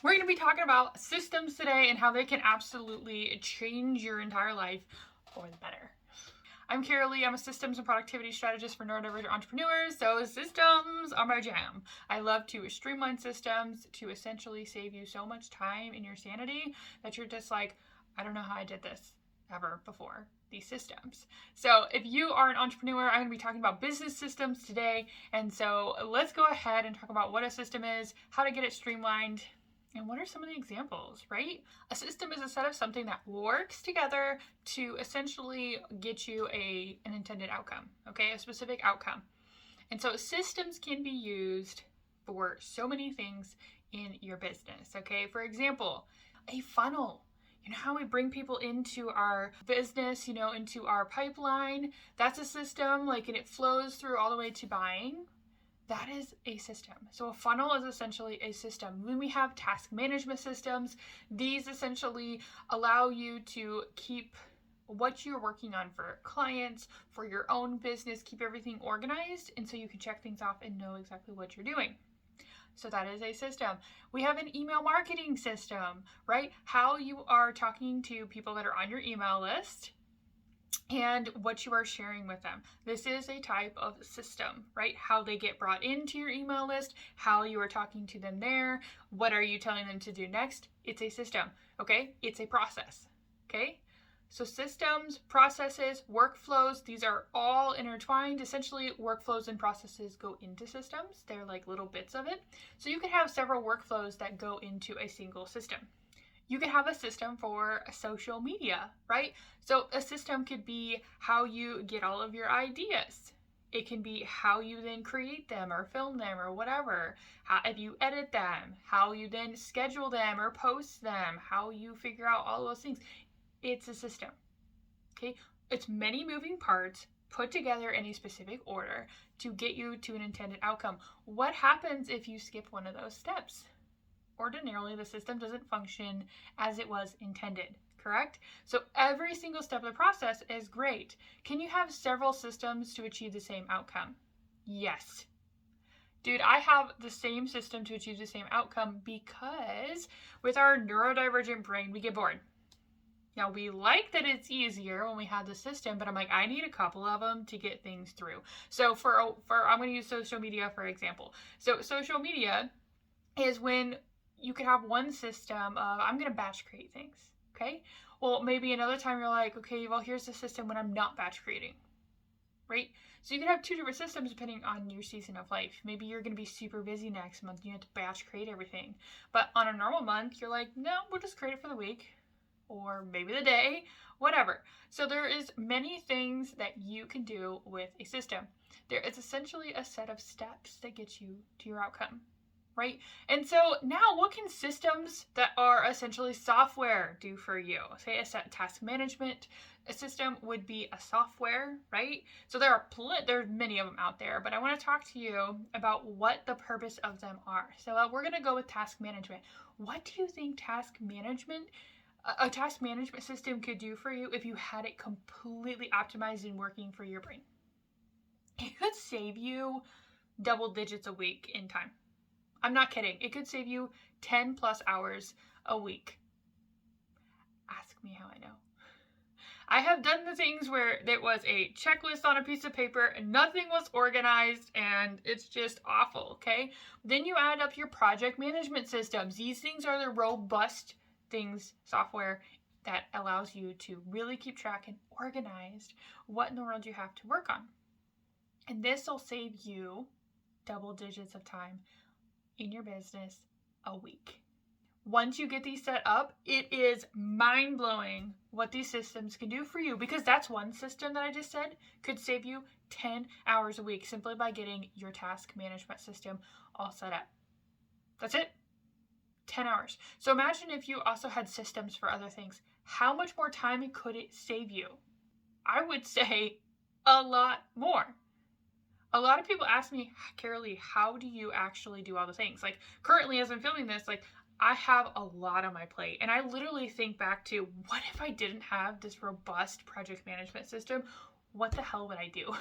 We're going to be talking about systems today and how they can absolutely change your entire life for the better. I'm Carolee. I'm a systems and productivity strategist for neurodivergent entrepreneurs, so systems are my jam. I love to streamline systems to essentially save you so much time in your sanity that you're just like, I don't know how I did this ever before, these systems. So if you are an entrepreneur, I'm going to be talking about business systems today. And so let's go ahead and talk about what a system is, how to get it streamlined, and what are some of the examples, right? A system is a set of something that works together to essentially get you an intended outcome, okay? A specific outcome. And so systems can be used for so many things in your business, okay? For example, a funnel. You know how we bring people into our business, into our pipeline? That's a system, and it flows through all the way to buying. That is a system. So a funnel is essentially a system. When we have task management systems, these essentially allow you to keep what you're working on for clients, for your own business, keep everything organized, and so you can check things off and know exactly what you're doing. So that is a system. We have an email marketing system, right? How you are talking to people that are on your email list and what you are sharing with them. This is a type of system, right? How they get brought into your email list, how you are talking to them there, what are you telling them to do next? It's a system, okay? It's a process, okay? So systems, processes, workflows, these are all intertwined. Essentially, workflows and processes go into systems. They're like little bits of it. So you can have several workflows that go into a single system. You can have a system for social media, right? So a system could be how you get all of your ideas. It can be how you then create them or film them or whatever. If you edit them, how you then schedule them or post them, how you figure out all those things. It's a system, okay? It's many moving parts put together in a specific order to get you to an intended outcome. What happens if you skip one of those steps? Ordinarily, the system doesn't function as it was intended, correct? So every single step of the process is great. Can you have several systems to achieve the same outcome? Yes. Dude, I have the same system to achieve the same outcome because with our neurodivergent brain, we get bored. Now, we like that it's easier when we have the system, but I'm like, I need a couple of them to get things through. So I'm going to use social media for example. So social media is when you could have one system of, I'm going to batch create things, okay? Well, maybe another time you're like, okay, well, here's the system when I'm not batch creating, right? So you can have two different systems depending on your season of life. Maybe you're going to be super busy next month. You have to batch create everything. But on a normal month, you're like, no, we'll just create it for the week or maybe the day, whatever. So there is many things that you can do with a system. There is essentially a set of steps that get you to your outcome. Right? And so now what can systems that are essentially software do for you? Say a task management system would be a software, right? So there are many of them out there, but I want to talk to you about what the purpose of them are. So we're going to go with task management. What do you think a task management system could do for you if you had it completely optimized and working for your brain? It could save you double digits a week in time. I'm not kidding. It could save you 10 plus hours a week. Ask me how I know. I have done the things where there was a checklist on a piece of paper and nothing was organized and it's just awful, okay? Then you add up your project management systems. These things are the robust software that allows you to really keep track and organized what in the world you have to work on. And this will save you double digits of time in your business a week. Once you get these set up, it is mind-blowing what these systems can do for you, because that's one system that I just said could save you 10 hours a week simply by getting your task management system all set up. That's it. 10 hours. So imagine if you also had systems for other things. How much more time could it save you? I would say a lot more. A lot of people ask me, Carolee, how do you actually do all the things? Like currently as I'm filming this, I have a lot on my plate. And I literally think back to, what if I didn't have this robust project management system? What the hell would I do?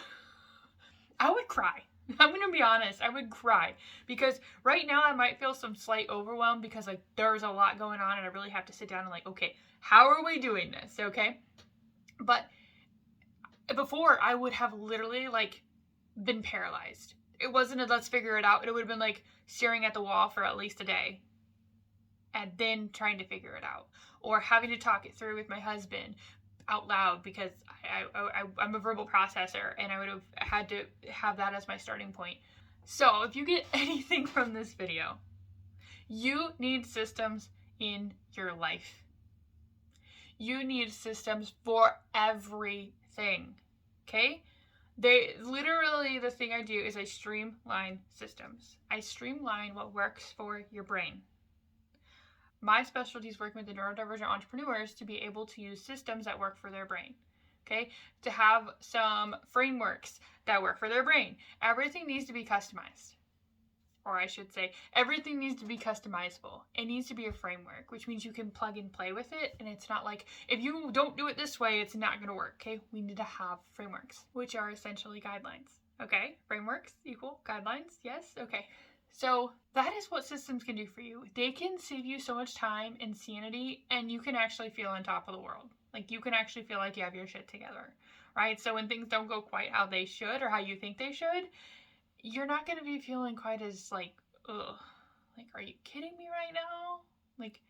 I would cry. I'm gonna be honest, I would cry because right now I might feel some slight overwhelm because like there's a lot going on and I really have to sit down and like, okay, how are we doing this? Okay. But before I would have literally like been paralyzed. It wasn't a let's figure it out. It would have been like staring at the wall for at least a day and then trying to figure it out, or having to talk it through with my husband out loud because I'm a verbal processor and I would have had to have that as my starting point. So if you get anything from this video, you need systems in your life. You need systems for everything, okay? The thing I do is I streamline systems. I streamline what works for your brain. My specialty is working with the neurodivergent entrepreneurs to be able to use systems that work for their brain, okay? To have some frameworks that work for their brain. Everything needs to be customized. Or I should say, everything needs to be customizable. It needs to be a framework, which means you can plug and play with it. And it's not like, if you don't do it this way, it's not going to work, okay? We need to have frameworks, which are essentially guidelines, okay? Frameworks equal guidelines, yes? Okay. So that is what systems can do for you. They can save you so much time and sanity, and you can actually feel on top of the world. Like you can actually feel like you have your shit together, right? So when things don't go quite how they should or how you think they should, you're not going to be feeling quite as like, ugh, like, are you kidding me right now? Like,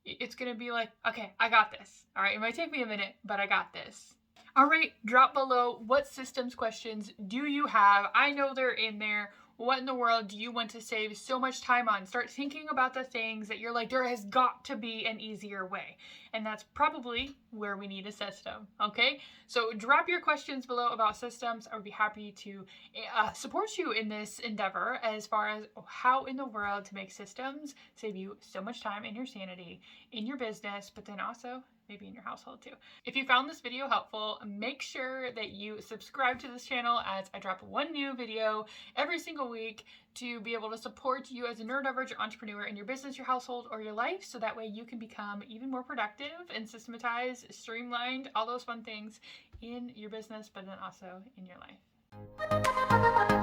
it's going to be like, okay, I got this. All right, it might take me a minute, but I got this. All right, drop below what systems questions do you have? I know they're in there. What in the world do you want to save so much time on? Start thinking about the things that you're like, there has got to be an easier way. And that's probably where we need a system, okay? So drop your questions below about systems. I would be happy to support you in this endeavor as far as how in the world to make systems save you so much time and your sanity in your business, but then also maybe in your household too. If you found this video helpful, make sure that you subscribe to this channel as I drop one new video every single week to be able to support you as a neurodivergent entrepreneur in your business, your household, or your life, so that way you can become even more productive and systematize, streamlined, all those fun things in your business, but then also in your life.